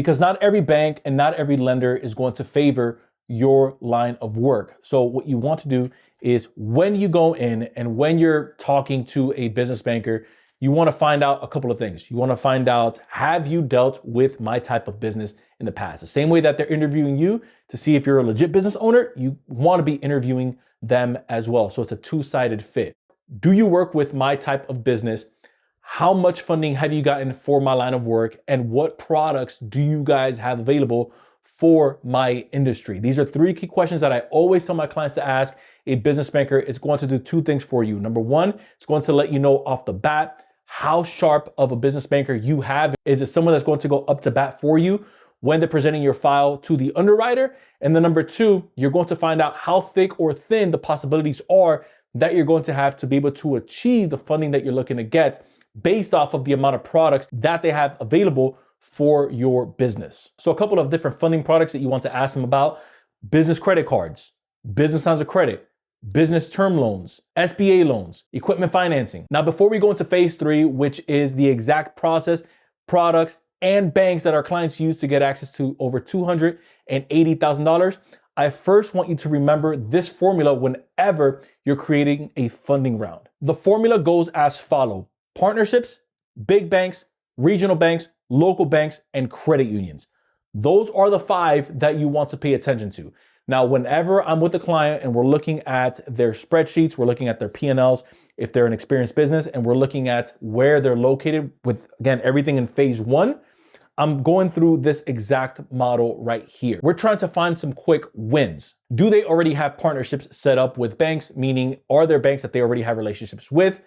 because not every bank and not every lender is going to favor your line of work. So what you want to do is when you go in and when you're talking to a business banker, you want to find out a couple of things. You want to find out, have you dealt with my type of business in the past? The same way that they're interviewing you to see if you're a legit business owner, you want to be interviewing them as well. So it's a two-sided fit. Do you work with my type of business? How much funding have you gotten for my line of work? And what products do you guys have available for my industry? These are three key questions that I always tell my clients to ask a business banker. It's going to do two things for you. Number one, it's going to let you know off the bat how sharp of a business banker you have. Is it someone that's going to go up to bat for you when they're presenting your file to the underwriter? And then number two, you're going to find out how thick or thin the possibilities are that you're going to have to be able to achieve the funding that you're looking to get based off of the amount of products that they have available for your business. So a couple of different funding products that you want to ask them about: business credit cards, business lines of credit, business term loans, SBA loans, equipment financing. Now, before we go into phase three, which is the exact process, products, and banks that our clients use to get access to over $280,000, I first want you to remember this formula whenever you're creating a funding round. The formula goes as follows: partnerships, big banks, regional banks, local banks, and credit unions. Those are the five that you want to pay attention to. Now, whenever I'm with a client and we're looking at their spreadsheets, we're looking at their P&Ls, if they're an experienced business, and we're looking at where they're located with, again, everything in phase one, I'm going through this exact model right here. We're trying to find some quick wins. Do they already have partnerships set up with banks? Meaning, are there banks that they already have relationships with?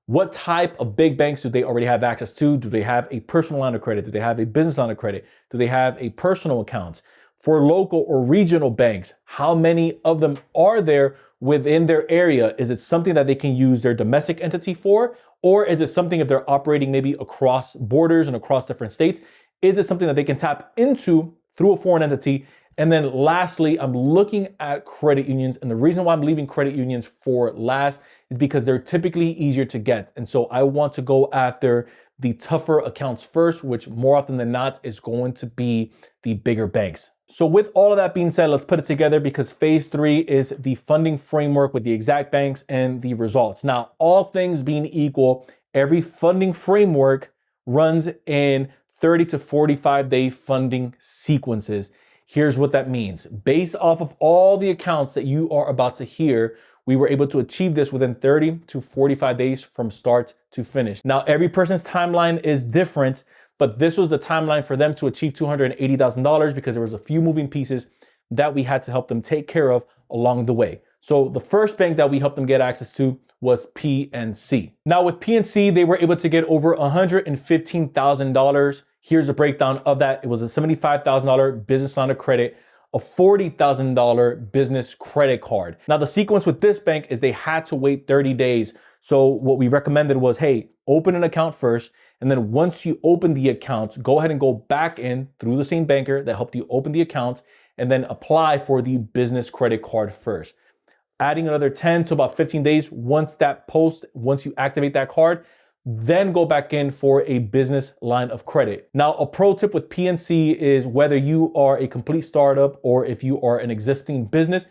What type of big banks do they already have access to? Do they have a personal line of credit? Do they have a business line of credit? Do they have a personal account? For local or regional banks, how many of them are there within their area? Is it something that they can use their domestic entity for? Or is it something, if they're operating maybe across borders and across different states, is it something that they can tap into through a foreign entity? And then lastly, I'm looking at credit unions. And the reason why I'm leaving credit unions for last is because they're typically easier to get. And so I want to go after the tougher accounts first, which more often than not is going to be the bigger banks. So with all of that being said, let's put it together, because phase three is the funding framework with the exact banks and the results. Now, all things being equal, every funding framework runs in 30 to 45 day funding sequences. Here's what that means. Based off of all the accounts that you are about to hear, we were able to achieve this within 30 to 45 days from start to finish. Now, every person's timeline is different, but this was the timeline for them to achieve $280,000 because there was a few moving pieces that we had to help them take care of along the way. So the first bank that we helped them get access to was PNC. Now with PNC, they were able to get over $115,000. Here's a breakdown of that. It was a $75,000 business line of credit, a $40,000 business credit card. Now the sequence with this bank is they had to wait 30 days. So what we recommended was, hey, open an account first. And then once you open the account, go ahead and go back in through the same banker that helped you open the account, and then apply for the business credit card first. Adding another 10 to about 15 days once you activate that card, then go back in for a business line of credit. Now, a pro tip with PNC is whether you are a complete startup or if you are an existing business,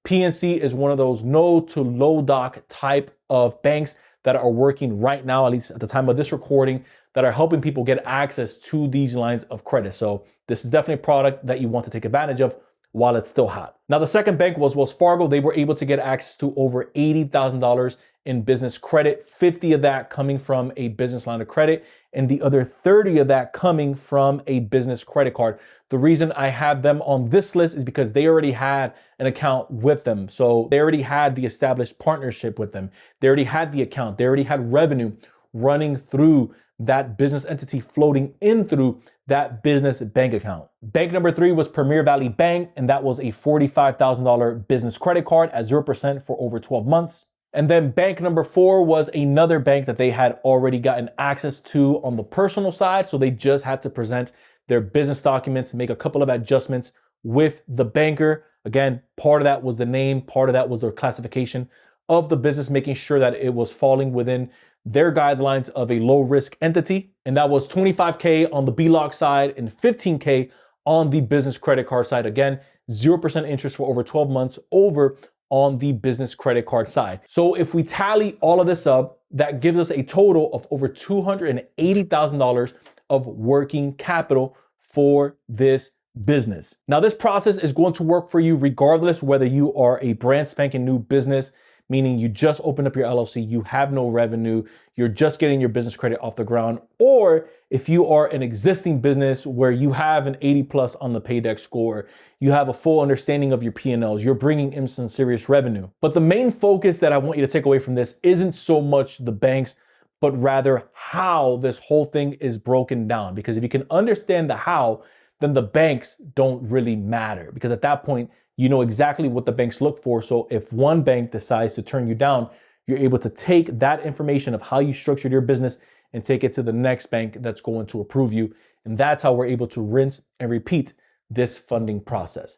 PNC is one of those no to low doc type of banks that are working right now, at least at the time of this recording, that are helping people get access to these lines of credit. So this is definitely a product that you want to take advantage of while it's still hot. Now, the second bank was Wells Fargo. They were able to get access to over $80,000 in business credit, 50 of that coming from a business line of credit, and the other 30 of that coming from a business credit card. The reason I have them on this list is because they already had an account with them. So they already had the established partnership with them. They already had the account. They already had revenue running through that business entity, floating in through that business bank account. Bank number 3 was Premier Valley Bank, and that was a $45,000 business credit card at 0% for over 12 months. And then bank number 4 was another bank that they had already gotten access to on the personal side. So they just had to present their business documents, make a couple of adjustments with the banker. Again, part of that was the name, part of that was their classification of the business, making sure that it was falling within their guidelines of a low risk entity. And that was $25K on the BLOC side and $15K on the business credit card side. Again, 0% interest for over 12 months over on the business credit card side. So if we tally all of this up, that gives us a total of over $280,000 of working capital for this business. Now, this process is going to work for you regardless whether you are a brand spanking new business, meaning you just opened up your LLC, you have no revenue, you're just getting your business credit off the ground, or if you are an existing business where you have an 80 plus on the Paydex score, you have a full understanding of your P&Ls, you're bringing in some serious revenue. But the main focus that I want you to take away from this isn't so much the banks, but rather how this whole thing is broken down. Because if you can understand the how, then the banks don't really matter, because at that point, you know exactly what the banks look for. So if one bank decides to turn you down, you're able to take that information of how you structured your business and take it to the next bank that's going to approve you. And that's how we're able to rinse and repeat this funding process.